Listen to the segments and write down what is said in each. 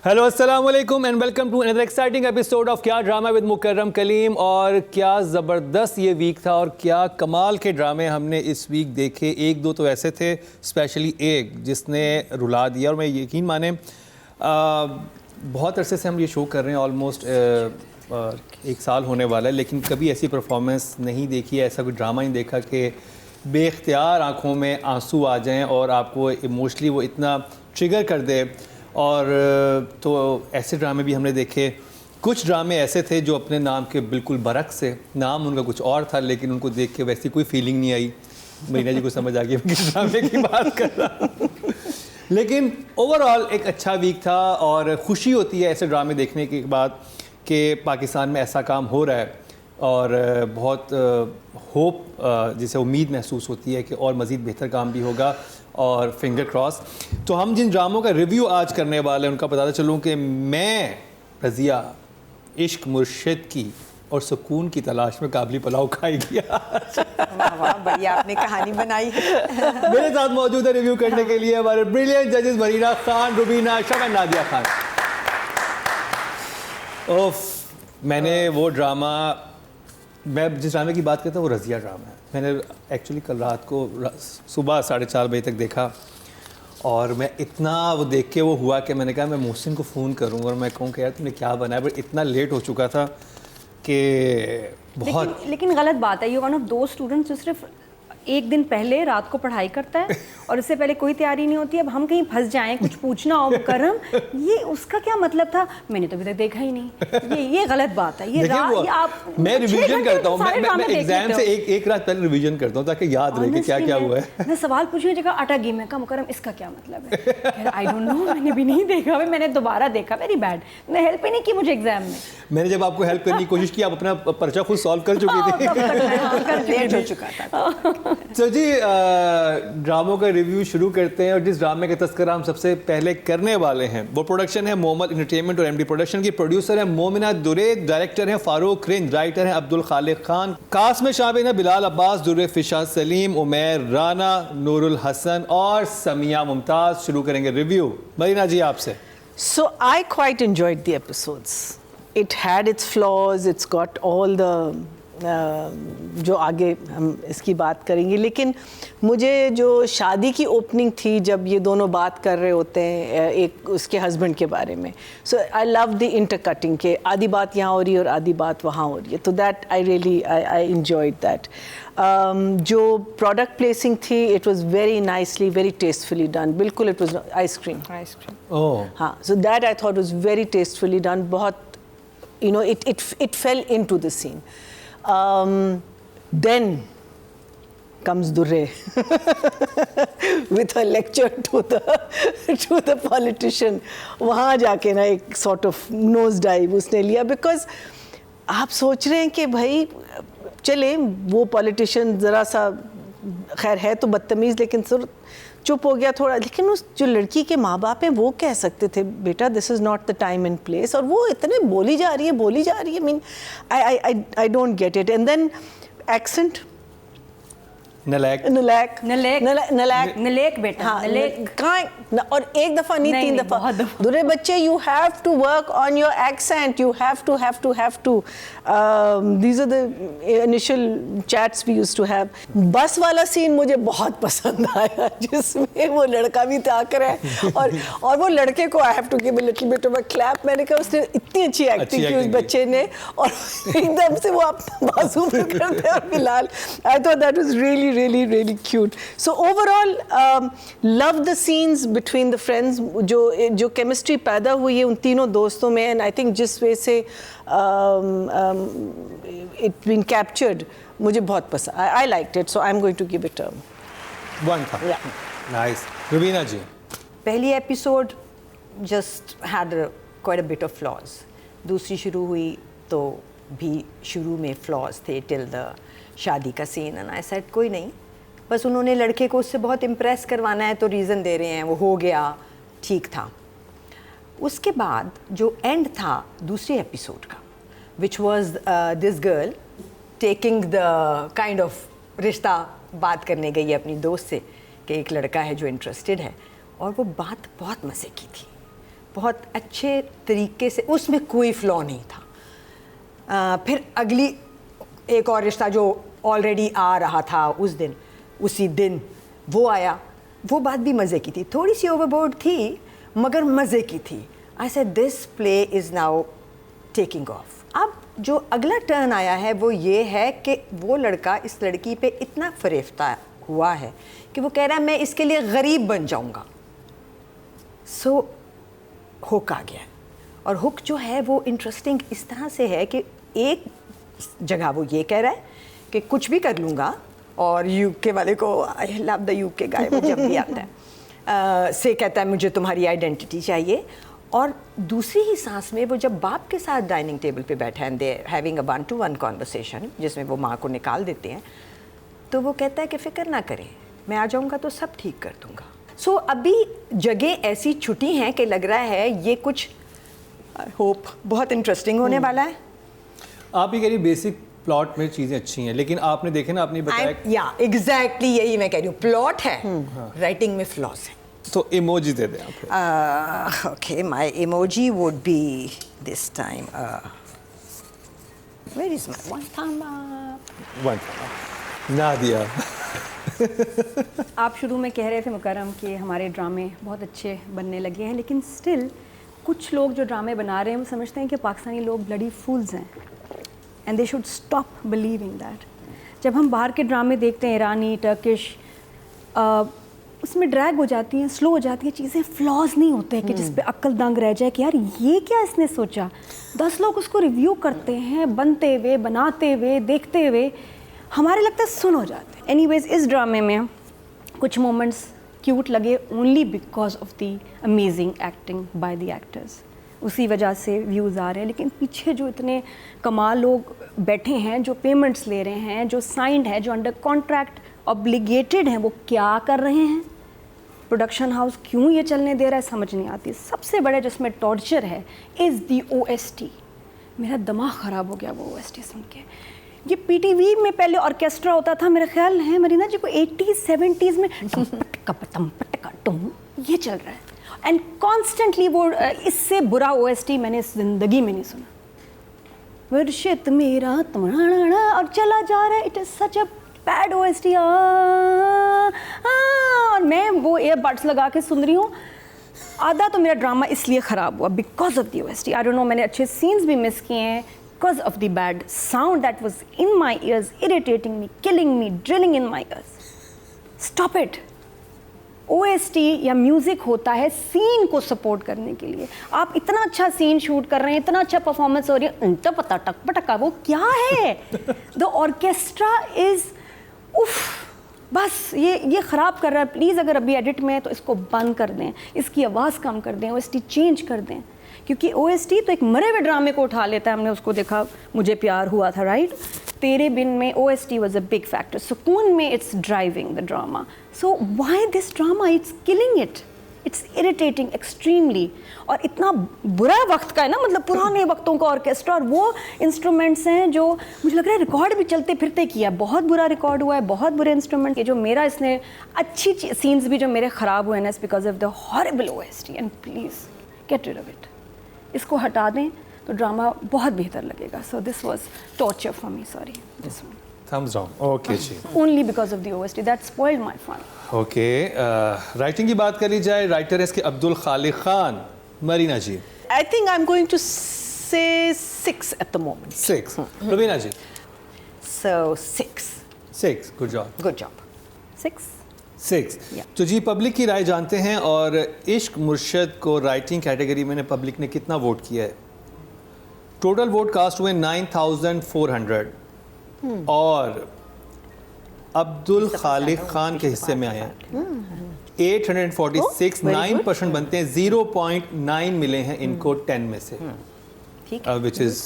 Hello अस्सलाम वालेकुम and welcome to another exciting episode of Kya drama with Mukarram Kaleem. और क्या ज़बरदस्त ये वीक था और क्या कमाल के ड्रामे हमने इस वीक देखे। एक दो तो ऐसे थे, स्पेशली एक जिसने रुला दिया। और मैं यकीन माने बहुत अरसे से हम ये शो कर रहे हैं, ऑलमोस्ट 1 साल होने वाला है, लेकिन कभी ऐसी परफॉर्मेंस नहीं देखी, ऐसा कोई ड्रामा नहीं देखा कि बेख्तियार आँखों में आंसू आ जाएँ और आपको इमोशनली वो इतना ट्रिगर कर दे। और तो ऐसे ड्रामे भी हमने देखे। कुछ ड्रामे ऐसे थे जो अपने नाम के बिल्कुल बरक्स से, नाम उनका कुछ और था लेकिन उनको देख के वैसी कोई फीलिंग नहीं आई। मरीना जी को समझ आ गई मैं किस ड्रामे की बात कर रहा हूँ। लेकिन ओवरऑल एक अच्छा वीक था और खुशी होती है ऐसे ड्रामे देखने के बाद कि पाकिस्तान में ऐसा काम हो रहा है। और बहुत होप, जिसे उम्मीद महसूस होती है कि और मज़ीद बेहतर काम भी होगा, और फिंगर क्रॉस। तो हम जिन ड्रामों का रिव्यू आज करने वाले हैं उनका बताता चलूँ कि मैं रज़िया इश्क मुर्शिद की और सुकून की तलाश में काबली पुलाव खाई गया। वाह बढ़िया आपने कहानी बनाई है। मेरे साथ मौजूद है रिव्यू करने के लिए हमारे ब्रिलियंट जजेस मरीना खान, रुबीना शाह, नादिया खान। ओफ, मैंने वो ड्रामा, मैं जिस ड्रामे की बात करता हूँ वो रज़िया ड्रामा है। मैंने एक्चुअली कल रात को सुबह 4:30 बजे तक देखा और मैं इतना वो देख के वो हुआ कि मैंने कहा मैं मोहसिन को फ़ोन करूँ और मैं कहूँ कि यार तुमने क्या बनाया, बट इतना लेट हो चुका था कि बहुत। लेकिन गलत बात है, ये वन ऑफ दो स्टूडेंट्स जो सिर्फ एक दिन पहले रात को पढ़ाई करता है और इससे पहले कोई तैयारी नहीं होती। अब हम कहीं फंस जाएं, कुछ पूछना हो मुकर्रम, ये उसका क्या मतलब था? मैंने तो अभी तक देखा ही नहीं। ये गलत बात है। ये आप मैं रिवीजन करता हूँ, मैं एग्जाम से एक रात पहले रिवीजन करता हूँ ताकि याद रहे कि क्या क्या हुआ है। मैं सवाल पूछने की जगह आटा गेम में का मुकर्रम इसका क्या मतलब है? आई डोंट नो, मैंने भी नहीं देखा। मैंने दोबारा देखा, वेरी बैड। मैं हेल्प ही नहीं की मुझे एग्जाम में। मैंने जब आपको हेल्प करने की कोशिश की, आप अपना पर्चा खुद सॉल्व कर चुकी थी। लेट हो चुका था। तो जी ड्रामों का रिव्यू शुरू करते हैं। और जिस ड्रामे का तस्करा हम सबसे पहले करने वाले हैं वो प्रोडक्शन है मोहम्मद एंटरटेनमेंट और एमडी प्रोडक्शन की। प्रोड्यूसर है मोमिना दुरैद, डायरेक्टर है फारूक रिंद, राइटर है अब्दुल खालिक खान। कास्ट में शामिल है बिलाल अब्बास, दुर्रे फिशा सलीम, उमैर राना, नूरुल हसन और समिया मुमताज। शुरू करेंगे रिव्यू मरीना जी आपसे। So I quite enjoyed the episodes. It had its flaws, it's got all the जो आगे हम इसकी बात करेंगे, लेकिन मुझे जो शादी की ओपनिंग थी जब ये दोनों बात कर रहे होते हैं एक उसके हस्बैंड के बारे में, सो आई लव द इंटरकटिंग के आधी बात यहाँ हो रही है और आधी बात वहाँ हो रही है, तो that I really I enjoyed that. जो प्रोडक्ट प्लेसिंग थी it was very nicely, very tastefully done. बिल्कुल इट वाज आइसक्रीम ओह हाँ, so that I thought was very tastefully done. बहुत you know it fell into the scene. Then comes Durre with a lecture to the politician. वहाँ जाके ना एक sort of nose dive उसने लिया, because आप सोच रहे हैं कि भाई चले वो politician ज़रा सा खैर है तो बदतमीज़, लेकिन चुप हो गया थोड़ा, लेकिन उस जो लड़की के माँ बाप हैं वो कह सकते थे बेटा this is not the time and place, और वो इतने बोली जा रही है। Mean I don't get it. And then accent नलायक बेटा हाँ, नलेक कहाँ और एक दफ़ा नहीं 3 दफ़ा। दूसरे बच्चे you have to work on your accent, you have to these are the initial chats we used to have. बस वाला सीन मुझे बहुत पसंद आया जिसमें वो लड़का भी ताक रहा है और वो लड़के को I have to give a little bit of a clap. मैंने कहा उसने इतनी अच्छी एक्टिंग की उस बच्चे ने, और एकदम से वो अपना बाजू में करते हैं और Bilal, I thought that was really cute. So overall love the scenes between the friends, जो chemistry पैदा हुई है उन तीनों दोस्तों में, and I think जिस वे से it been captured मुझे बहुत पसंद, I liked it, so I'm going to give it a 1 था। Yeah. Nice. रुबीना जी। पहली episode just had quite a bit of flaws. दूसरी शुरू हुई तो भी शुरू में flaws थे till the शादी का सीन, एंड आई सेड कोई नहीं, बस उन्होंने लड़के को उससे बहुत इम्प्रेस करवाना है तो रीज़न दे रहे हैं, वो हो गया, ठीक था। उसके बाद जो एंड था दूसरे एपिसोड का, which was this girl taking the kind of रिश्ता, बात करने गई है अपनी दोस्त से कि एक लड़का है जो इंटरेस्टेड है, और वो बात बहुत मज़े की थी। बहुत अच्छे तरीके से, उसमें कोई फ्लॉ नहीं था। फिर अगली एक और रिश्ता जो ऑलरेडी आ रहा था उसी दिन वो आया, वो बात भी मज़े की थी, थोड़ी सी ओवरबोर्ड थी मगर मज़े की थी। I said this play is now taking of. अब जो अगला टर्न आया है वो ये है कि वो लड़का इस लड़की पे इतना फरेफ्ता हुआ है कि वो कह रहा है मैं इसके लिए गरीब बन जाऊंगा। सो हुक आ गया, और हुक जो है वो इंटरेस्टिंग इस तरह से है कि एक जगह वो ये कह रहा है कि कुछ भी कर लूँगा, और यूके वाले को, आई लव द यूके गाय, वो जब भी आता है से कहता है मुझे तुम्हारी आइडेंटिटी चाहिए। और दूसरी ही सांस में वो जब बाप के साथ डाइनिंग टेबल पे बैठा है, they having a 1-to-1 conversation जिसमें वो माँ को निकाल देते हैं, तो वो कहता है कि फ़िक्र ना करें, मैं आ जाऊँगा तो सब ठीक कर दूँगा। सो अभी जगह ऐसी छुट्टी हैं कि लग रहा है ये कुछ होप बहुत इंटरेस्टिंग होने वाला है। आप ये कह रही बेसिक प्लॉट में चीज़ें अच्छी हैं, लेकिन आपने देखे ना, आपने बताया या एग्जैक्टली यही मैं कह रही हूँ, प्लॉट है, राइटिंग में फ्लॉज है। तो इमोजी दे दें आप। Okay, my emoji would be this time. Where is my one thumb up? Nadia. आप शुरू में कह रहे थे मुकर्रम कि हमारे ड्रामे बहुत अच्छे बनने लगे हैं, लेकिन स्टिल कुछ लोग जो ड्रामे बना रहे हैं वो समझते हैं कि पाकिस्तानी लोग ब्लडी फूल्स हैं, and they should stop believing that. जब हम बाहर के ड्रामे देखते हैं, ईरानी, टर्किश, उसमें ड्रैग हो जाती हैं, स्लो हो जाती हैं चीज़ें, फ्लॉज नहीं होते हैं कि जिस पे अक्ल दंग रह जाए कि यार ये क्या इसने सोचा। 10 लोग उसको रिव्यू करते हैं, बनते हुए, बनाते हुए, देखते हुए, हमारे लगता है सुन हो जाते हैं। एनीवेज, इस ड्रामे में कुछ मोमेंट्स क्यूट लगे only because of the amazing acting by the actors, उसी वजह से व्यूज़ आ रहे हैं। लेकिन पीछे जो इतने कमाल लोग बैठे हैं, जो पेमेंट्स ले रहे हैं, जो साइंड है, जो अंडर कॉन्ट्रैक्ट ऑब्लिगेटेड हैं, वो क्या कर रहे हैं, प्रोडक्शन हाउस क्यों ये चलने दे रहा है, समझ नहीं आती। सबसे बड़े जिसमें टॉर्चर है इज़ दी OST। मेरा दिमाग ख़राब हो गया वो OST सुन के। ये PTV में पहले ऑर्केस्ट्रा होता था, मेरा ख्याल है मरीना जी को 80s 70s में ये चल रहा है, एंड कॉन्स्टेंटली वो, इससे बुरा OST मैंने ज़िंदगी में नहीं सुना। वर्षित मेरा और चला जा रहा है, it is such a bad OST। और मैं वो एयरबड्स लगा के सुन रही हूँ। आधा तो मेरा ड्रामा इसलिए ख़राब हुआ because of the OST। I don't know, मैंने अच्छे सीन्स भी मिस किए हैं because of the bad sound that was in my years, irritating me, killing me, drilling in my years. Stop it. OST या music होता है scene को support करने के लिए। आप इतना अच्छा सीन शूट कर रहे हैं, इतना अच्छा परफॉर्मेंस हो रही है, तो पता टक पटका, वो क्या है? द ऑर्केस्ट्रा इज़ उफ, बस ये ख़राब कर रहा है। प्लीज़ अगर अभी एडिट में है तो इसको बंद कर दें, इसकी आवाज़ कम कर दें, OST चेंज कर दें, क्योंकि OST तो एक मरे हुए ड्रामे को उठा लेता है। हमने उसको देखा, मुझे प्यार हुआ था, राइट? तेरे बिन में OST was a big factor. सुकून में it's driving the drama. So why this drama? It's killing it, it's irritating extremely. और इतना बुरा वक्त का है ना, मतलब पुराने वक्तों का ऑर्केस्ट्रा, और वो इंस्ट्रूमेंट्स हैं जो मुझे लग रहा है रिकॉर्ड भी चलते फिरते किया। बहुत बुरा रिकॉर्ड हुआ है, बहुत बुरे इंस्ट्रूमेंट। ये जो मेरा इसने अच्छी सीन्स भी जो मेरे ख़राब हुए ना, because of the horrible OST। And please get rid of it, इसको हटा दें तो ड्रामा बहुत बेहतर लगेगा। So this was torture for me, sorry, this one. Thumbs down. Okay जी। Only because of the OST that spoiled my fun. Okay, writing की बात करी जाए, राइटर है इसके Abdul Khaliq Khan. Marina ji? I think I'm going to say 6 at the moment. 6. Raveena ji? So 6. 6, good job. Good job. 6 Yeah. तो जी, public की राय जानते हैं, और इश्क मुर्शद को राइटिंग कैटेगरी में पब्लिक ने कितना वोट किया है? टोटल वोट कास्ट हुए 9400, और अब्दुल खालिक खान के हिस्से में आए हैं 846, 9% बनते हैं, 0.9 मिले हैं इनको 10 में से, ठीक है, which is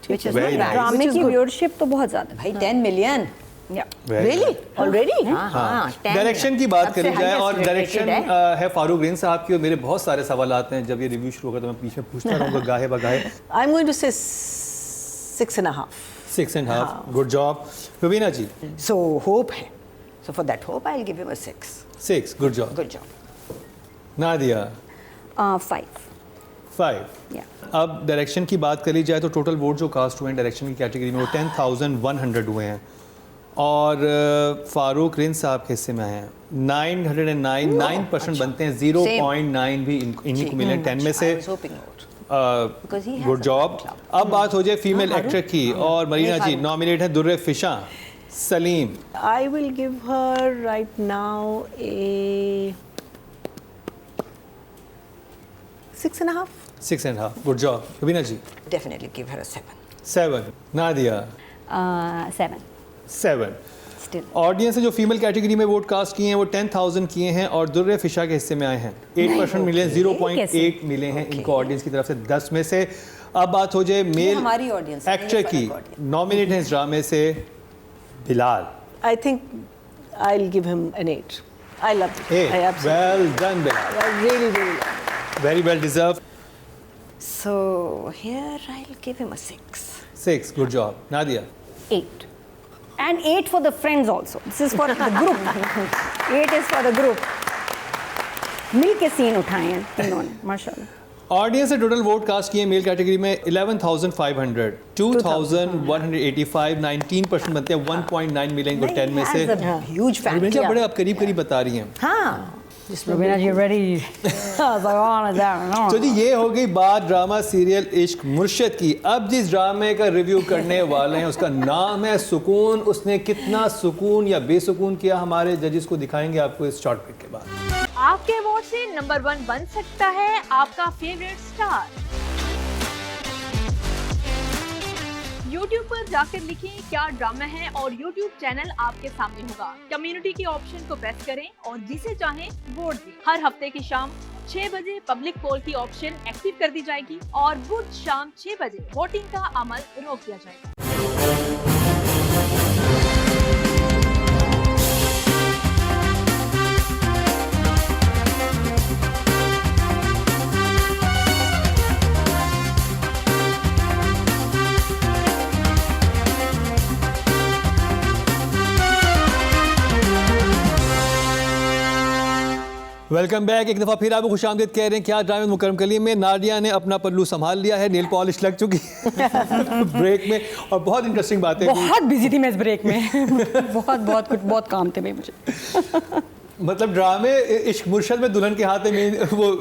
very nice. ड्रामे Which is की good. व्यूअरशिप तो बहुत ज़्यादा है। भाई 10 million. Very Really? nice. Already? हाँ, 10 डायरेक्शन की बात करी सबसे जाए, highest और rated डायरेक्शन है। है फारूक ग्रीन साहब की, और मेरे बहुत सारे सवाल आते हैं जब ये रिव्यू शुरू होगा तो मैं पीछे पूछता रहूँगा गाहे बगाहे। I'm going to say 6.5. 6.5, good job. Raveena ji? So hope है. So for that hope I'll give him a 6. 6, good job. Good job. Nadia? 5. 5। Yeah. अब डायरेक्शन की बात करी जाए तो टोटल वोट जो कास्ट हुए हैं डायरेक्शन की कैटेगरी में वो 10,100 हुए हैं और फारूक रिंद साहब के हिस्से में आए हैं 909, 9% बनते हैं, 0.9 भी इन्हीं को मिले 10 में से। Good job. अब बात हो जाए फीमेल एक्टर की और मरीना जी नॉमिनेट है Durre Fishan, Saleem. I will give her right now a 6.5. 6.5, good job. Raveena ji Definitely give her a 7. 7, Nadia 7 7। still. Audience ने जो फीमेल कैटेगरी में वोट कास्ट किए हैं वो 10,000 किए हैं और दुर्रे फिशा के हिस्से में आए हैं 8% मिले हैं, 0.8 मिले हैं इनको ऑडियंस की तरफ से 10 में से। अब बात हो जाए मेल हमारी audience है, एक्टर ये की, फर्क audience। नॉमिनेट है इस ड्रामे से Bilal. I think I'll give him an 8. I love it. 8, I absolutely. Well done Bilal, I really, really love it. Very well deserve. So here I'll give him a 6. 6, good job. Nadia 8 and 8 for the friends also. This is for the group. 8 is for the group. मिल के scene उठाए हैं इन्होंने माशाल्लाह। Audience ने total vote cast किए male category में 11,500, 2,185, 19% बनते हैं, 1.9 मिले इनको 10 में से। Has a huge fan Raveena जी, आप club. बड़े आप करीब करीब बता रही हैं। हाँ, Rubina ji ready? तो जी ये हो गई बात ड्रामा सीरियल इश्क मुर्शिद की। अब जिस ड्रामे का रिव्यू करने वाले हैं उसका नाम है सुकून। उसने कितना सुकून या बेसुकून किया हमारे जजेस को दिखाएंगे आपको इस शॉर्ट ब्रेक के बाद। आपके वोट से नंबर 1 बन सकता है आपका फेवरेट स्टार। YouTube पर जाकर लिखें क्या ड्रामा है और YouTube चैनल आपके सामने होगा। कम्युनिटी के ऑप्शन को प्रेस करें और जिसे चाहें वोट दें। हर हफ्ते की शाम 6 बजे पब्लिक पोल की ऑप्शन एक्टिव कर दी जाएगी और बुध शाम 6 बजे वोटिंग का अमल रोक दिया जाएगा। Welcome back. एक दफ़ा फिर आपको खुशामदीद कह रहे हैं क्या ड्रामे मुकरम कलीम में। नाडिया ने अपना पल्लू संभाल लिया है, नेल पॉलिश लग चुकी है ब्रेक में और बहुत इंटरेस्टिंग बातें हुई। बहुत बिजी थी मैं इस ब्रेक में। बहुत काम थे भाई मुझे। मतलब ड्रामे इश्क मुर्शिद में दुल्हन के हाथ में वो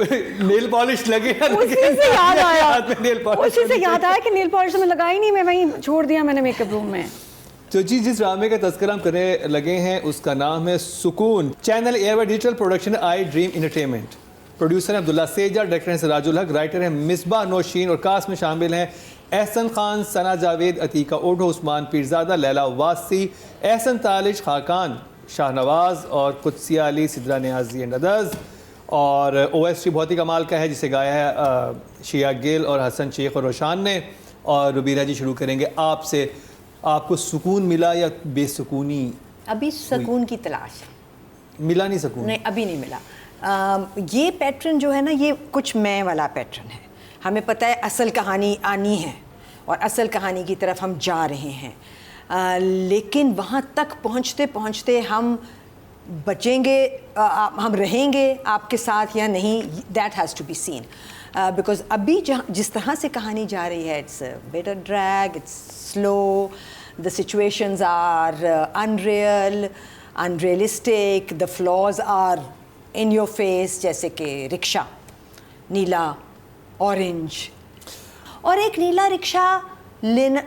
नेल पॉलिश लगे उसी से याद आया, नेल पॉलिश उसी से याद आया कि नेल पॉलिश तो मैं लगाई नहीं, मैं वहीं छोड़ दिया मैंने मेकअप रूम में। तो जी जिस ड्रामे का तज़किरा हम करने लगे हैं उसका नाम है सुकून। Channel air digital production I dream entertainment. Producer है अब्दुल्ला सेजा, डायरेक्टर है सिराजुल हक, राइटर है मिसबाह नौशीन और कास्ट में शामिल हैं एहसन खान, सना जावेद, अतीका ओढो, उस्मान पीरजादा, लैला वासी, एहसन तालिश, खाकान, शाहनवाज और कुदसिया अली, सिद्रा नियाजी एंड अदर्स। और OST बहुत ही कमाल का है जिसे गाया है शिया गिल और हसन शेख और रोशान ने। और रुबीना जी शुरू करेंगे आपसे। आपको सुकून मिला या बेसुकूनी? अभी सुकून की तलाश है। मिला नहीं सुकून? नहीं, अभी नहीं मिला। ये पैटर्न जो है ना, ये कुछ मैं वाला पैटर्न है। हमें पता है असल कहानी आनी है और असल कहानी की तरफ हम जा रहे हैं, लेकिन वहाँ तक पहुँचते पहुँचते हम बचेंगे, हम रहेंगे आपके साथ या नहीं, that has to be seen. Because अभी जिस तरह से कहानी जा रही है, it's bit drag, it's slow, the situations are unreal, unrealistic, the flaws are in your face, जैसे कि रिक्शा नीला ऑरेंज, और एक नीला रिक्शा लेना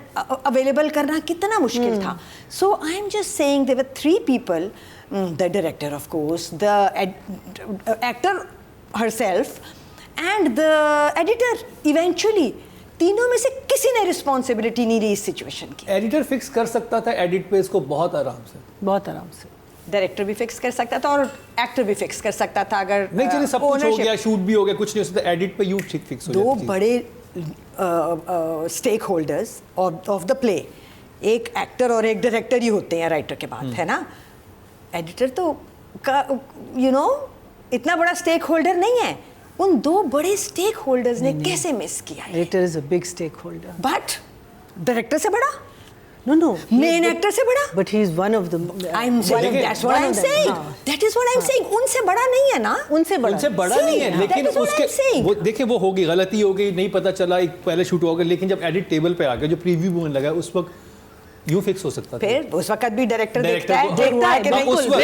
अवेलेबल करना कितना मुश्किल था। So I am just saying there were 3 people, the director of course, the actor herself and the editor. Eventually तीनों में से किसी ने रिस्पॉन्सिबिलिटी नहीं ली इस सिचुएशन की। एडिटर फिक्स कर सकता था एडिट पे इसको बहुत आराम से, बहुत आराम से। डायरेक्टर भी फिक्स कर सकता था और एक्टर भी फिक्स कर सकता था। अगर नहीं चलिए सब कुछ हो ownership- गया, शूट भी हो गया, कुछ नहीं हो सकता, एडिट पे यू ठीक फिक्स हो दो जाती है। बड़े stakeholders of the play, एक एक्टर और एक डायरेक्टर ही होते हैं राइटर के बाद, है ना। एडिटर तो इतना बड़ा स्टेक होल्डर नहीं है। उन 2 बड़े स्टेक होल्डर्स ने कैसे मिस किया? Editor is a big stakeholder. But director से बड़ा, No. मेन एक्टर से बड़ा? But he is one of the. I'm saying that's what I'm saying. That is what I'm saying. उनसे बड़ा नहीं है ना? उनसे बड़ा नहीं है, लेकिन That is what I'm उसके saying. वो देखिए वो होगी, गलती हो गई, नहीं पता चला, एक पहले शूट हो गया, लेकिन जब एडिट टेबल पे आ गया, जो प्रीव्यू मूवमेंट लगा, उस वक्त यूं फिक्स हो सकता था। फिर उस वक्त भी डायरेक्टर Director देखता है को- देखता है कि हाँ, उस वक्त-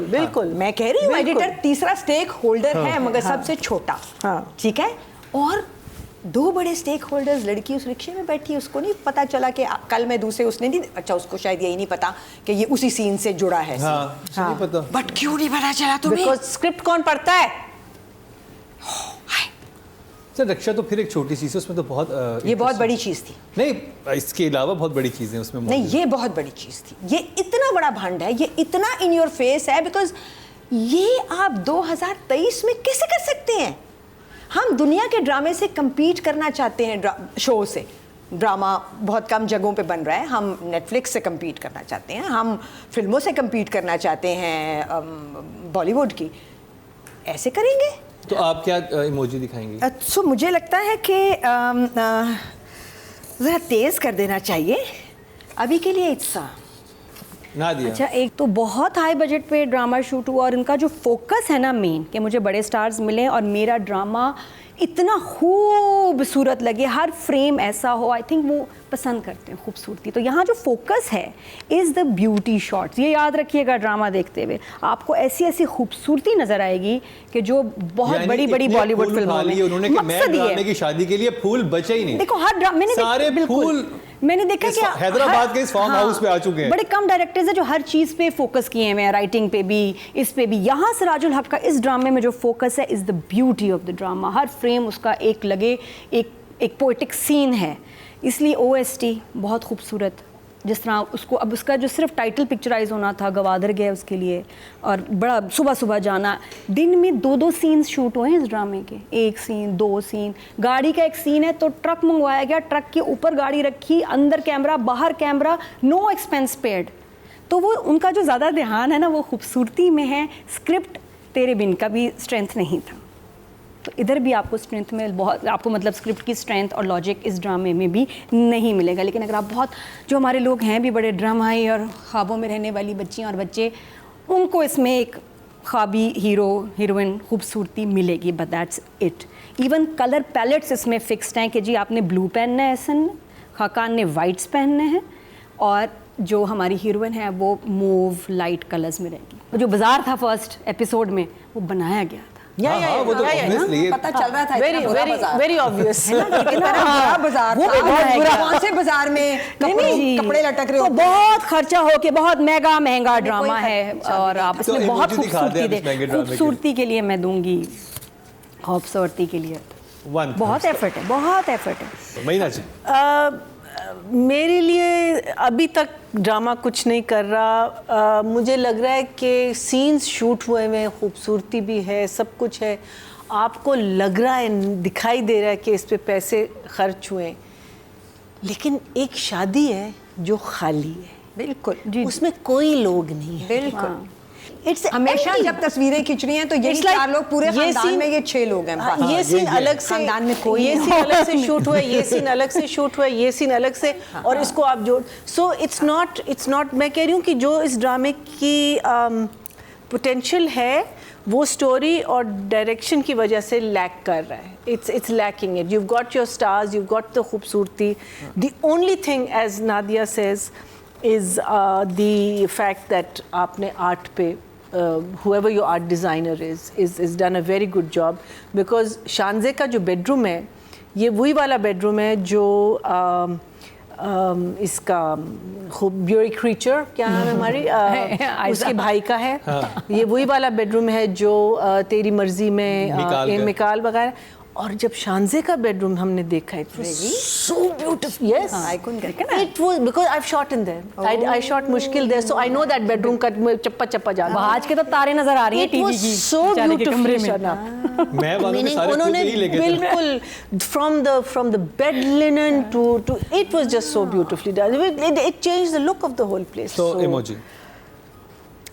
बिल्कुल मैं कह रही हूँ बिल्कुल। एडिटर तीसरा स्टेक होल्डर है मगर सबसे छोटा। हाँ। ठीक है, और दो बड़े स्टेक होल्डर्स, लड़की उस रिक्शे में बैठी, उसको नहीं पता चला कि कल मैं दूसरे, उसने नहीं, अच्छा उसको शायद यही नहीं पता कि ये उसी सीन से जुड़ा है। हाँ, उसे नहीं पता। बट क्यों नहीं पता चला तुम्हें? Because स्क्रिप्ट कौन पढ़ता है? सर रक्षा तो फिर एक छोटी चीज़ है, उसमें तो बहुत ये बहुत बड़ी चीज थी। नहीं, इसके अलावा बहुत बड़ी चीज़ें उसमें नहीं, मौजूद ये बहुत बड़ी चीज थी। ये इतना बड़ा भंड है, ये इतना इन योर फेस है, बिकॉज ये आप 2023 में कैसे कर सकते हैं? हम दुनिया के ड्रामे से compete करना चाहते हैं, शो से। ड्रामा बहुत कम जगहों पे बन रहा है, हम नेटफ्लिक्स से compete करना चाहते हैं, हम फिल्मों से compete करना चाहते हैं बॉलीवुड की। ऐसे करेंगे? तो आप क्या इमोजी दिखाएंगे? सो मुझे लगता है कि ज़रा तेज़ कर देना चाहिए अभी के लिए। इट्स ना दिया। अच्छा, एक तो बहुत हाई बजट पे ड्रामा शूट हुआ और इनका जो फोकस है ना मेन, कि मुझे बड़े स्टार्स मिले और मेरा ड्रामा इतना खूबसूरत लगे, हर फ्रेम ऐसा हो, आई थिंक वो पसंद करते हैं खूबसूरती। तो यहाँ जो फोकस है इज़ द ब्यूटी शॉट्स। ये याद रखिएगा, ड्रामा देखते हुए आपको ऐसी ऐसी खूबसूरती नज़र आएगी कि जो बहुत यानी बड़ी बड़ी इतने बॉलीवुड फूल फिल्मों खा लिए उन्होंने में कि मैं मकसद ये ड्रामे है। की शादी के लिए फूल बचे ही नहीं। देखो हर मैंने सारे फूल मैंने देखा इस कि हैदराबाद के इस फार्म हाउस पे आ चुके हैं। बड़े कम डायरेक्टर्स हैं जो हर चीज़ पे फोकस किए हैं, राइटिंग पे भी, इस पे भी। यहाँ सिराजुल हक का इस ड्रामे में जो फोकस है is the beauty of the drama. Her frame उसका एक लगे, एक पोएटिक सीन है, इसलिए OST बहुत खूबसूरत। जिस तरह उसको, अब उसका जो सिर्फ टाइटल पिक्चराइज होना था, गवादर गया उसके लिए, और बड़ा सुबह सुबह जाना। दिन में 2-2 सीन्स शूट हुए हैं इस ड्रामे के, 1 सीन 2 सीन। गाड़ी का एक सीन है तो ट्रक मंगवाया गया, ट्रक के ऊपर गाड़ी रखी, अंदर कैमरा बाहर कैमरा, नो एक्सपेंस पेड। तो वो उनका जो ज़्यादा ध्यान है ना वो खूबसूरती में है। स्क्रिप्ट तेरे बिन का भी स्ट्रेंथ नहीं था, तो इधर भी आपको स्ट्रेंथ में बहुत, आपको मतलब स्क्रिप्ट की स्ट्रेंथ और लॉजिक इस ड्रामे में भी नहीं मिलेगा। लेकिन अगर आप बहुत, जो हमारे लोग हैं भी बड़े ड्रामाई और ख्वाबों में रहने वाली बच्चियाँ और बच्चे, उनको इसमें एक ख्वाबी हीरो हीरोइन खूबसूरती मिलेगी, but that's it. Even colour pallets इसमें फिक्स्ड हैं कि जी आपने ब्लू पहनना है, एहसन ने, खाकान ने वाइट्स पहनने हैं, और जो हमारी हीरोइन है वो मूव लाइट कलर्स में रहेगी। जो बाजार था फर्स्ट एपिसोड में वो बनाया गया था। वो तो obviously ये- पता चल रहा था वेरी ऑब्वियस। इतना बड़ा बाजार वो था। भी बहुत बुरा। कौन से बाजार में कपड़े लटक रहे तो होते हैं? बहुत खर्चा हो के बहुत महंगा ड्रामा कोई है, शादी और नहीं आप था। इसमें तो बहुत emoji दिखा दे खूबसूरती आप इस महंगे ड्रामे के लिए। खूबसूरती के लिए मैं दूंगी, खूबसूरती के लिए 1 बहुत एफर्ट है, बहुत एफर्ट है। महीना जी। मेरे लिए अभी तक ड्रामा कुछ नहीं कर रहा। मुझे लग रहा है कि सीन्स शूट हुए में खूबसूरती भी है, सब कुछ है, आपको लग रहा है, दिखाई दे रहा है कि इस पे पैसे खर्च हुए, लेकिन एक शादी है जो खाली है, बिल्कुल उसमें कोई लोग नहीं है। बिल्कुल। इट्स हमेशा जब तस्वीरें खिंचनी हैं तो यही It's like 4 लोग, पूरे ये खानदान scene- में ये 6 लोग हैं। हाँ, बस। ये सीन अलग से, खानदान में कोई ये नहीं। सीन अलग से शूट हुआ है, ये सीन अलग से शूट हुआ है, ये सीन अलग से, और इसको आप जोड़, सो इट्स नॉट, मैं कह रही हूँ कि जो इस ड्रामे की पोटेंशियल है वो स्टोरी और डायरेक्शन की वजह से लैक कर रहा है। It's lacking it. You got your stars, you got the खूबसूरती। The only thing, as Nadia says, is the fact that आपने आर्ट पे whoever your art designer is done a very good job, because शानज़े का जो bedroom है ये वही वाला bedroom है जो इसका खूब ब्यूटी क्रीचर, क्या नाम है हमारी, उसके भाई का है। ये वही वाला बेडरूम है जो तेरी मर्जी में मिकाल वगैरह। और जब शानज़े का बेडरूम हमने देखा, it was so beautiful. Yes, I couldn't get it. It was because I shot in there, I shot मुश्किल there, so I know that bedroom का चप्पा चप्पा जाता है। आज के तो तारे नजर आ रही हैं It टीवी was की, so बेचारे के कमरे beautifully में। shot up. मैं वालों के Meaning सारे खुद उन्होंने ही लेके थे। बिल्कुल from the bed linen to it was just so beautifully done. It changed the look of the whole place. So emoji.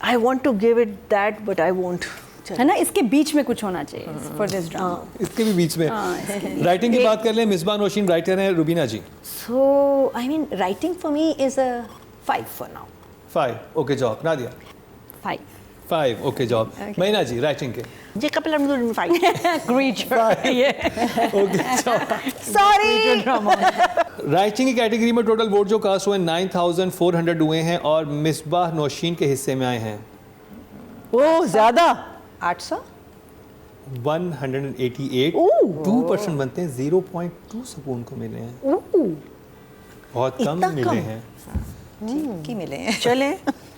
I want to give it that, but I won't. है ना, इसके बीच में कुछ होना चाहिए फॉर दिस ड्रामा। इसके भी बीच में राइटिंग की बात कर लें, मिसबा नौशीन राइटर हैं, Rubina ji So, I mean, writing for me is a 5 for now. 5 okay job, Nadia 5 okay job, Mahina ji writing के ये couple are doing fine. Okay job. Sorry. Writing की कैटेगरी में टोटल वोट जो कास्ट हुए 9400 हुए हैं और मिसबाह नौशीन के हिस्से में आए हैं ओह ज़्यादा। 800? 188। 2% बनते हैं, 0.2 सुकून को मिले हैं, बहुत कम इतना मिले कम? हैं। ठीक ही मिले हैं। चले।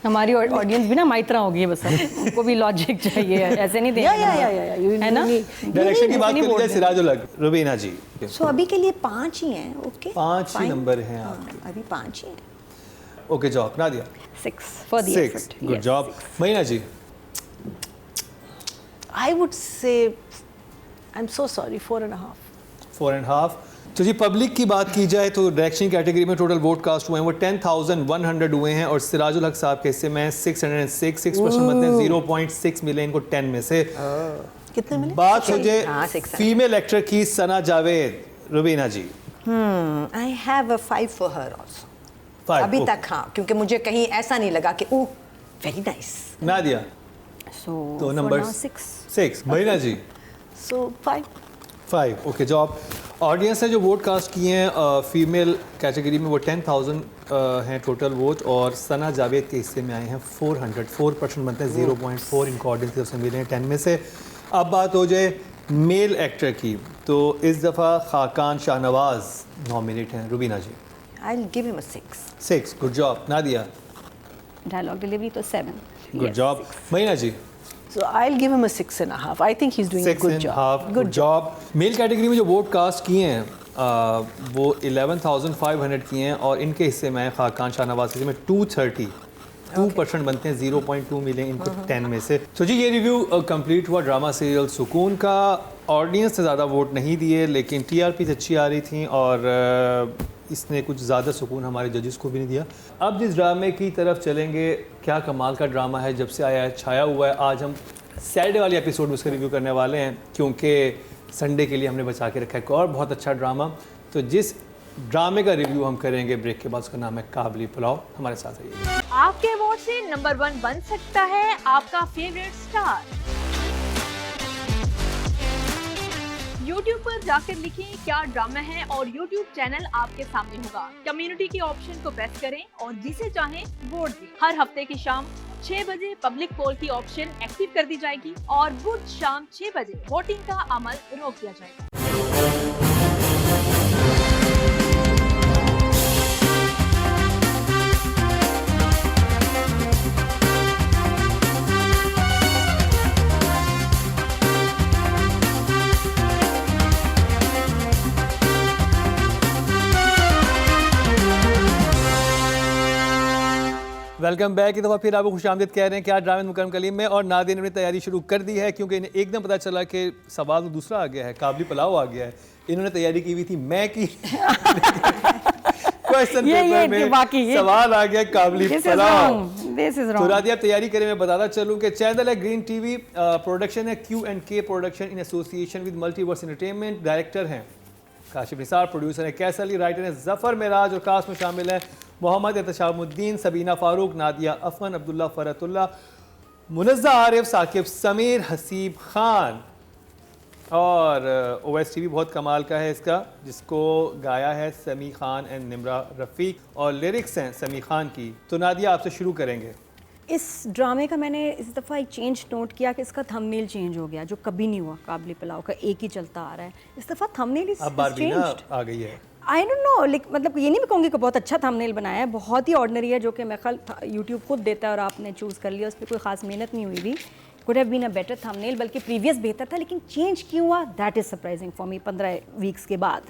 हमारी ऑडियंस भी ना माइत्रा होगी है बस, उनको भी लॉजिक चाहिए, ऐसे नहीं देंगे या है ना। डायरेक्शन की बात कर लीजिए, सिराजुल हक, रुबीना जी So, अभी के लिए 5 ही हैं, ओके? 5 ही Fine. नंबर हैं आपके। अभी 5 ही हैं। Okay job, Nadia 6 for the 6 good job, Mahina ji I would say, I'm so sorry, 4.5. 4.5। तो जी पब्लिक की बात की जाए तो डायरेक्शन कैटेगरी में टोटल वोट कास्ट हुए हैं वो 10,100 हुए हैं और सिराजुल हक साहब के हिस्से में 606, 6% बनते हैं, 0.6 मिले इनको 10 में से। कितने मिले? बात हो हाँ, जाए 600। फीमेल एक्टर की, सना जावेद, रुबीना जी I have a 5 for her also. 5 अभी तक हाँ, क्योंकि मुझे कहीं ऐसा नहीं लगा कि ओह वेरी नाइस। नादिया सो तो नंबर 6, महीना ji So 5. 5 okay job. Audience ने जो वोट कास्ट किए हैं फीमेल कैटेगरी में वो 10,000 हैं टोटल वोट और सना जावेद के हिस्से में आए हैं 4% बनते हैं, 0.4 इनको ऑडियंस की तरफ से मिले हैं 10 में से। अब बात हो जाए मेल एक्टर की तो इस दफ़ा खाकान शाहनवाज नॉमिनेट हैं, Rubina ji I'll give him a 6. 6 good job, Nadia dialogue delivery तो 7 good job, Mahina ji So I'll give him a 6.5. I think he's doing a good job. Good job. Male category में जो वोट कास्ट किए हैं वो 11,500 किए हैं और इनके हिस्से में खाकान शाहनवाज के में 230, 2% बनते हैं, 0.2 मिले इनको 10 में से। तो जी ये रिव्यू कंप्लीट हुआ ड्रामा सीरियल सुकून का। ऑडियंस से ज़्यादा वोट नहीं दिए लेकिन TRPs अच्छी आ रही थी और इसने कुछ ज़्यादा सुकून हमारे जजेस को भी नहीं दिया। अब जिस ड्रामे की तरफ चलेंगे, क्या कमाल का ड्रामा है, जब से आया है छाया हुआ है। आज हम सैटरडे वाले एपिसोड में उसका रिव्यू करने वाले हैं क्योंकि संडे के लिए हमने बचा के रखा है एक और बहुत अच्छा ड्रामा। तो जिस ड्रामे का रिव्यू हम करेंगे ब्रेक के बाद, उसका नाम है काबली पुलाव। हमारे साथ रहिए। आपके वोट से नंबर 1 बन सकता है आपका फेवरेट स्टार। YouTube पर जाकर लिखें क्या ड्रामा है और YouTube चैनल आपके सामने होगा। कम्युनिटी के ऑप्शन को प्रेस करें और जिसे चाहें वोट दें। हर हफ्ते की शाम 6 बजे पब्लिक पोल की ऑप्शन एक्टिव कर दी जाएगी और बुध शाम 6 बजे वोटिंग का अमल रोक दिया जाएगा। Welcome back. एक दफ़ा फिर आपको खुशामदीद कह रहे हैं क्या ड्रामे मुकरम कलीम में, और नादिया ने अपनी तैयारी शुरू कर दी है क्योंकि इन्हें एकदम पता चला कि सवाल तो दूसरा आ गया है, काबली पुलाव आ गया है। इन्होंने तैयारी की हुई थी मैं की क्वेश्चन पेपर में सवाल आ गया काबली पुलाव। तो नादिया तैयारी करें, मैं बताता चलूँ कि चैनल है ग्रीन टीवी, प्रोडक्शन है Q&K production in association with multiverse entertainment. Director हैं काशिफ निसार, प्रोड्यूसर है कैसर अली, राइटर हैं जफ़र मेराज और कास्ट में शामिल हैं मोहम्मद एहतशामुद्दीन, सबीना फारूक, नादिया अफन, अब्दुल्ला फरतुल्ला, मुनज़्ज़ा आरिफ, साकिब समीर, हसीब खान। और OST भी बहुत कमाल का है इसका, जिसको गाया है समी खान एंड निमरा रफ़ीक और लिरिक्स हैं समी खान की। तो नादिया आपसे शुरू करेंगे। इस ड्रामे का मैंने इस दफ़ा एक चेंज नोट किया कि इसका थंबनेल चेंज हो गया, जो कभी नहीं हुआ। काबली पुलाव का एक ही चलता आ रहा है, इस दफ़ा थंबनेल अब बारबीना आ गई है। आई डोंट नो, मतलब ये नहीं मैं कहूँगी कि बहुत अच्छा थंबनेल बनाया है, बहुत ही ऑर्डिनरी है, जो कि मैं कल यूट्यूब खुद देता है और आपने चूज़ कर लिया, उस पर कोई ख़ास मेहनत नहीं हुई थी। Could have been a better thumbnail, बल्कि प्रीवियस बेहतर था, लेकिन चेंज क्यों हुआ that is surprising for me 15 weeks के बाद।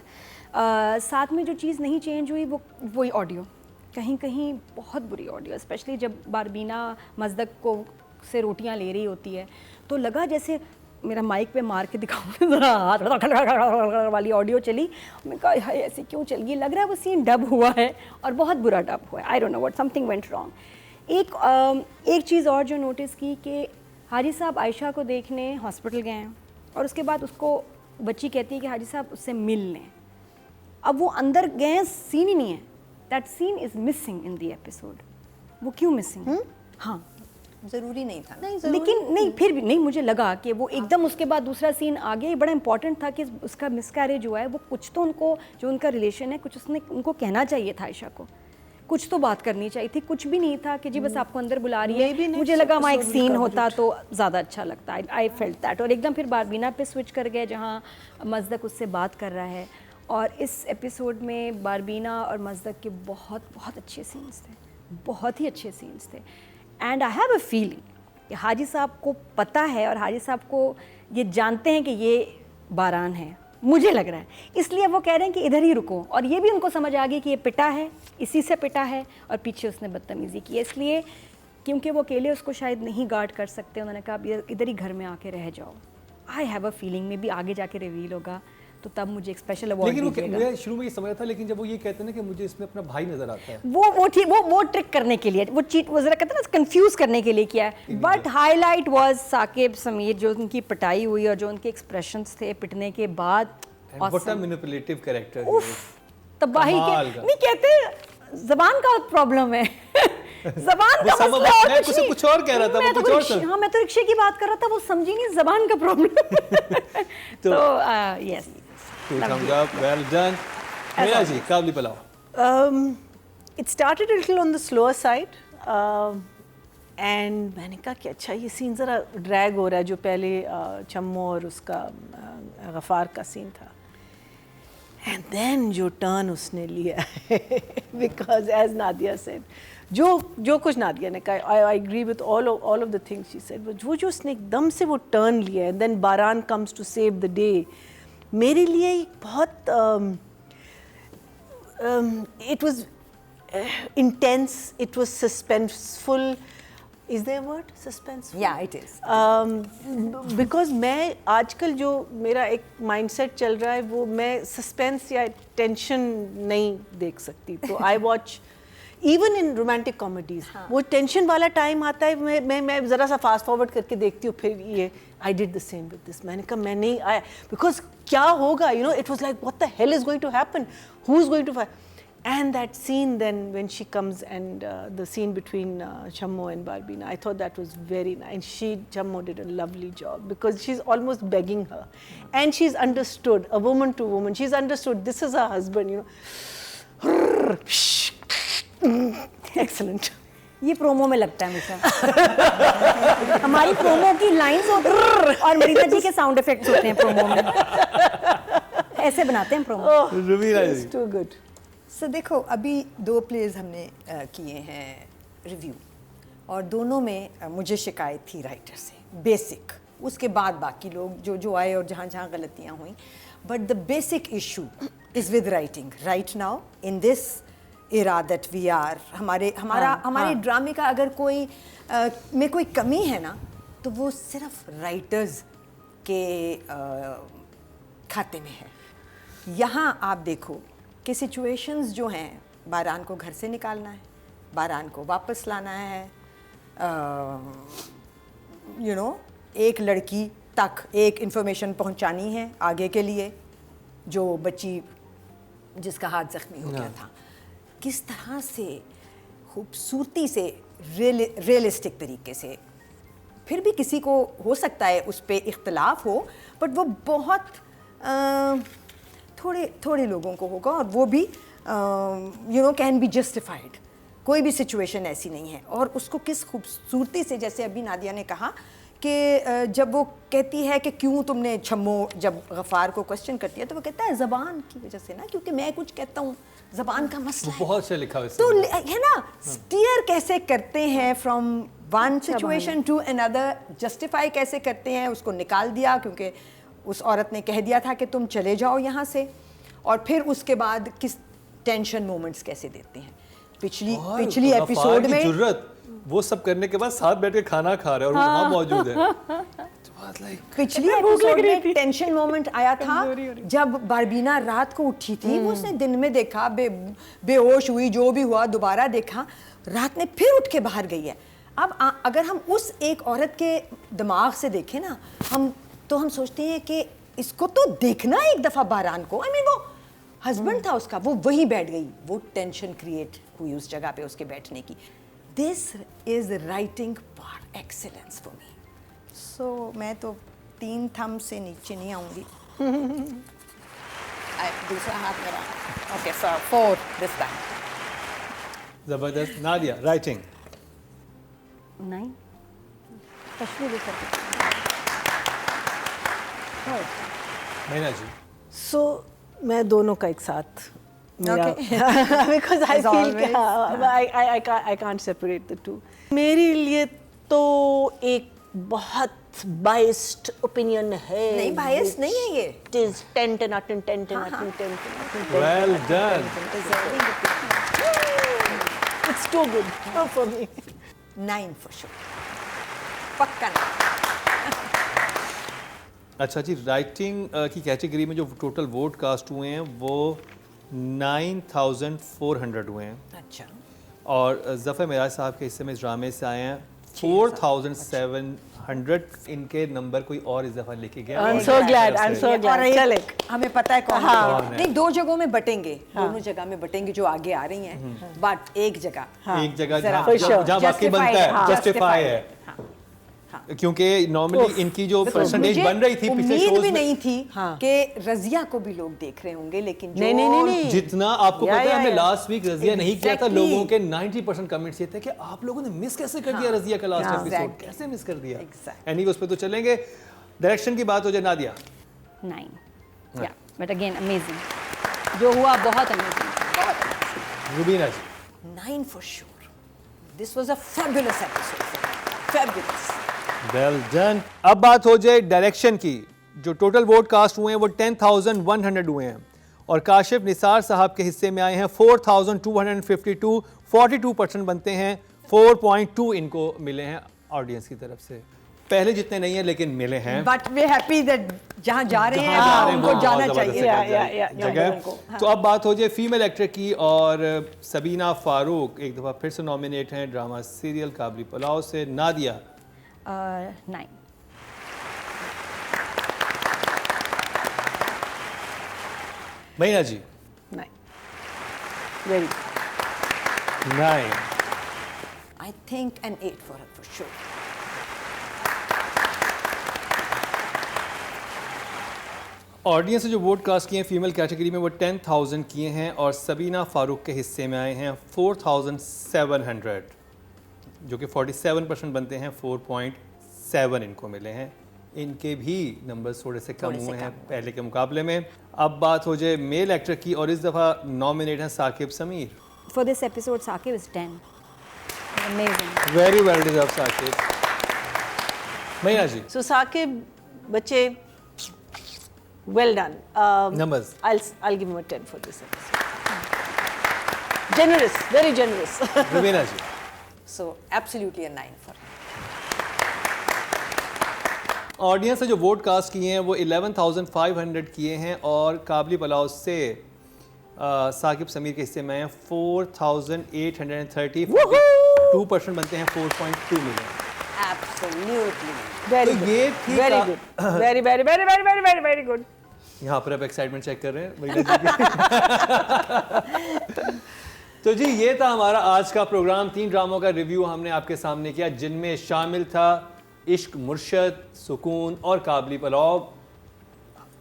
साथ में जो चीज़ नहीं चेंज हुई वही ऑडियो, कहीं कहीं बहुत बुरी ऑडियो, स्पेशली जब बारबीना मज़दक को से रोटियां ले रही होती है तो लगा जैसे मेरा माइक पे मार के दिखाऊँ ज़रा हाथ वाली ऑडियो चली। मैं कहा हाय ऐसे क्यों चल गई, लग रहा है वो सीन डब हुआ है और बहुत बुरा डब हुआ है। I don't know what, something went wrong. एक चीज़ और जो नोटिस की कि हाजी साहब आयशा को देखने हॉस्पिटल गए हैं और उसके बाद उसको बच्ची कहती है कि हाजी साहब उससे मिल लें। अब वो अंदर गए हैं, सीन ही नहीं है। That scene is missing in the episode. वो क्यों मिसिंग? हाँ, ज़रूरी नहीं था। लेकिन नहीं, फिर भी नहीं, मुझे लगा कि वो एकदम उसके बाद दूसरा सीन आ गया। ये बड़ा इंपॉर्टेंट था कि उसका मिसकैरेज हुआ है, वो कुछ तो उनको, जो उनका रिलेशन है, कुछ उसने उनको कहना चाहिए था आयशा को, कुछ तो बात करनी चाहिए थी। कुछ भी नहीं था कि जी बस आपको अंदर बुला रही है। मुझे लगा वहाँ एक सीन होता तो ज़्यादा अच्छा लगता। I felt that. और एकदम फिर बारबीना पे स्विच कर गए जहाँ मज़दक उससे बात कर रहा है। और इस एपिसोड में बारबीना और मज़दक के बहुत बहुत अच्छे सीन्स थे, बहुत ही अच्छे सीन्स थे। And I have a feeling कि हाजी साहब को पता है और हाजी साहब को ये जानते हैं कि ये बारान है, मुझे लग रहा है, इसलिए वो कह रहे हैं कि इधर ही रुको। और ये भी उनको समझ आ गई कि ये पिटा है, इसी से पिटा है और पीछे उसने बदतमीज़ी की है, इसलिए क्योंकि वो अकेले उसको शायद नहीं गार्ड कर सकते, उन्होंने कहा अब इधर ही घर में आके रह जाओ। आई हैव अ फीलिंग में भी आगे जाके रिवील होगा तो तब मुझे एक स्पेशल अवार्ड लेकिन दीजिएगा। मुझे शुरू में ये समझ था, लेकिन जब वो ये कहते हैं ना कि मुझे इसमें अपना भाई नजर आता है, वो ट्रिक करने के लिए, वो चीट, वो जरा कहते हैं ना कंफ्यूज करने के लिए किया है। But highlight was Saqib Sameer, जो उनकी पिटाई हुई और जो उनके एक्सप्रेशंस थे पिटने के बाद। What a manipulative character. तबाही के नहीं कहते, जबान का प्रॉब्लम है। जबान का मसला और मैं कुछ और कह रहा था, मैं वो कुछ और था। हाँ, मैं तो रिक्शे की बात कर रहा था, वो समझी नहीं जबान का प्रॉब्लम। तो यस, वेल डन। मेरा जी काबली पलाओ। It started a little on the slower side, and मैंने कहा कि अच्छा ये सीन ज़रा ड्रैग हो रहा है, जो पहले चम्मो और उसका गफ़ार का सीन था। And then जो टर्न उसने लिया है, because as Nadia said, जो कुछ नादिया ने कहा, I agree with all of the things she said, वो जो उसने एकदम से वो टर्न लिया है, and then बारान comes to save the day, मेरे लिए एक बहुत it was intense, it was suspenseful. Is there a word? Suspenseful? Yeah, it is. Because मैं आजकल जो मेरा एक mindset चल रहा है, वो मैं suspense या tension नहीं देख सकती। तो I watch even in romantic comedies, वो tension वाला time आता है, मैं ज़रा सा fast forward करके देखती हूँ। फिर ये I did the same with this. मैंने कहा मैं नहीं आया, because क्या होगा, you know, it was like what the hell is going to happen, who's going to fight. And that scene then when she comes and the scene between Chammo and Barbina, I thought that was very nice. Chammo did a lovely job because she's almost begging her, and she's understood, a woman to woman, she's understood this is her husband, you know. Excellent. ये promo में लगता है हमेशा। हमारी promo की lines होती हैं और मरीदा जी के साउंड इफेक्ट्स होते हैं प्रोमो में, ऐसे बनाते हैं promo. It's too good. So देखो, अभी 2 प्लेज हमने किए हैं रिव्यू, और दोनों में मुझे शिकायत थी राइटर से, बेसिक। उसके बाद बाकी लोग जो आए और जहाँ गलतियाँ हुई, but the basic issue is with writing right now in this era that we are. हमारे ड्रामे का अगर में कोई कमी है ना, तो वो सिर्फ राइटर्स के खाते में है। यहाँ आप देखो कि सिचुएशंस जो हैं, बारान को घर से निकालना है, बारान को वापस लाना है, यू नो, एक लड़की तक एक इन्फॉर्मेशन पहुंचानी है आगे के लिए, जो बच्ची जिसका हाथ जख्मी हो गया था। किस तरह से खूबसूरती से, रियलिस्टिक तरीके से, फिर भी किसी को हो सकता है उस पर इख्तलाफ हो, बट वो बहुत थोड़े लोगों को होगा, और वो भी you know can be justified. कोई भी सिचुएशन ऐसी नहीं है, और उसको किस खूबसूरती से, जैसे अभी नादिया ने कहा कि जब वो कहती है कि क्यों तुमने छम्मो, जब गफ़ार को क्वेश्चन करती है तो वो कहता है ज़बान की वजह से ना, क्योंकि मैं कुछ कहता हूँ, ज़बान का मसला है। बहुत अच्छा लिखा है तो है ना, स्टीयर कैसे करते हैं from one situation to another, justify कैसे करते हैं। उसको निकाल दिया क्योंकि उस औरत ने कह दिया था कि तुम चले जाओ यहाँ से, और फिर उसके बाद किस टेंशन मोमेंट्स कैसे देते हैं। पिछली एपिसोड में जुर्रत, वो सब करने के बाद साथ बैठ के खाना खा रहे हैं और वो वहाँ मौजूद है। पिछली एपिसोड में टेंशन मोमेंट आया था जब बारबीना रात को उठी थी, वो उसने दिन में देखा, बेहोश हुई, जो भी हुआ, दोबारा देखा, रात में फिर उठ के बाहर गई है। अगर हम उस एक औरत के दिमाग से देखें ना, हम सोचते हैं कि इसको तो देखना है एक दफ़ा बारान को। आई मीन वो हस्बैंड था उसका, वो वहीं बैठ गई, वो टेंशन क्रिएट हुई उस जगह पे उसके बैठने की। This is writing for excellence for me. So मैं तो 3 थंब से नीचे नहीं आऊंगी। दूसरा हाथ मेरा। Okay sir, 4 this time. जबरदस्त। नादिया, राइटिंग। 9 तशवीर भी सकते महीना जी। So मैं दोनों का एक साथ Okay. because I As feel always. I can't separate the two. मेरे लिए तो एक बहुत biased opinion है। नहीं, biased नहीं है ये। It is 10 out of 10, 10 out of 10, 10 out of 10. Well done. It's too good for me. 9 for sure. पक्का 9। अच्छा जी, राइटिंग की कैटेगरी में जो टोटल वोट कास्ट हुए हैं वो 9400 हुए हैं, अच्छा। और ज़फ़र मिराज साहब के हिस्से में इस ड्रामे से आए हैं 4700। इनके नंबर कोई और इस दफ़ा लेके गया। I'm so glad. I'm so और glad. एक चले। हमें पता है कौन हाँ। है। नहीं, 2 जगहों में बटेंगे, दोनों जगह में बटेंगे जो आगे आ रही हैं, बट एक जगह एक जगह जरा- जहाँ For sure. जहाँ वाकई Justified बनता है, है, हाँ। जस्टिफाई है, हाँ। क्योंकि नॉर्मली इनकी जो परसेंटेज मुझे बन रही थी पिछले उम्मीद शोज भी में, नहीं थी हाँ। कि रजिया को भी लोग देख रहे होंगे, लेकिन जो नहीं। जितना आपको या, पता है, या, हमने या। लास्ट वीक रजिया नहीं किया था, Exactly. लोगों के 90% कमेंट्स ये थे कि आप लोगों ने मिस कैसे कर दिया रजिया का लास्ट हाँ। Episode, Exactly. कैसे मिस कर दिया। Exactly. एनी उस पे तो चलेंगे। डायरेक्शन की बात हो जाए, नादिया। 9 या बट अगेन अमेजिंग जो हुआ, बहुत amazing. Rubina ji. 9 for sure. This was a fabulous episode. Fabulous. Well done. अब बात हो जाए डायरेक्शन की। जो टोटल वोट कास्ट हुए हैं वो 10,100 हुए हैं, और काशिफ निसार साहब के हिस्से में आए हैं 4,252। 42% बनते हैं। 4.2 इनको मिले हैं ऑडियंस की तरफ से। पहले जितने नहीं है लेकिन मिले हैं। But we're happy that जहाँ जा रहे हैं जहाँ जा रहे हैं उनको वो जाना बहुत चाहिए। जबरदस्त जगह। तो अब बात हो जाए फीमेल एक्टर की, और सबीना फारूक एक दफ़ा फिर से नॉमिनेट हैं ड्रामा सीरियल काबली पुलाव से। नादिया। 9 महीना जी। 9. Very good. 9। I think an 8 for her for sure. Audience ने जो वोट कास्ट किए हैं फीमेल कैटेगरी में वो 10,000 किए हैं, और सबीना फारूक के हिस्से में आए हैं 4,700, जो कि 47% बनते हैं। 4.7 इनको मिले हैं। इनके भी नंबर्स थोड़े से कम हुए हैं पहले के मुकाबले में। अब बात हो जाए मेल एक्टर की, और इस दफ़ा नॉमिनेट हैं Saqib Sameer. for this episode Saqib is 10 amazing very well deserve Saqib. Mahina ji. So Saqib, बच्चे, well done. Numbers. I'll give him a 10 for this episode. Generous, very generous. Rubina ji. So absolutely a 9 for her. Audience ने जो vote cast किए हैं वो 11,500 किए हैं, और काबली पुलाव से साकिब समीर के हिस्से में हैं 4,830। 2% बनते हैं। 4.2 मिले। Absolutely. Very तो good. ये थी Very good. Very good. यहाँ पर आप एक्साइटमेंट चेक कर रहे हैं मरीना जी की। तो जी ये था हमारा आज का प्रोग्राम। 3 ड्रामों का रिव्यू हमने आपके सामने किया, जिनमें शामिल था इश्क मुर्शद, सुकून और काबली पुलाव,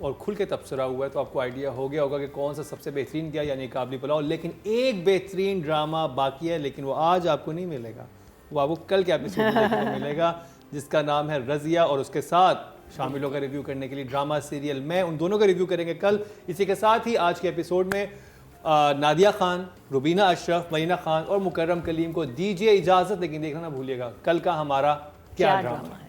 और खुल के तबसरा हुआ है तो आपको आइडिया हो गया होगा कि कौन सा सबसे बेहतरीन गया, यानी काबली पुलाव। लेकिन एक बेहतरीन ड्रामा बाकी है, लेकिन वो आज आपको नहीं मिलेगा, वो आपको कल के एपिसोड में देखने को मिलेगा, जिसका नाम है रज़िया। और उसके साथ शामिल होकर रिव्यू करने के लिए ड्रामा सीरियल मैं, उन दोनों का रिव्यू करेंगे कल। इसी के साथ ही आज के एपिसोड में नादिया खान, रुबीना अशरफ, मरीना खान और मुकर्रम कलीम को दीजिए इजाज़त, लेकिन देखना ना भूलिएगा कल का हमारा क्या ड्रामा है।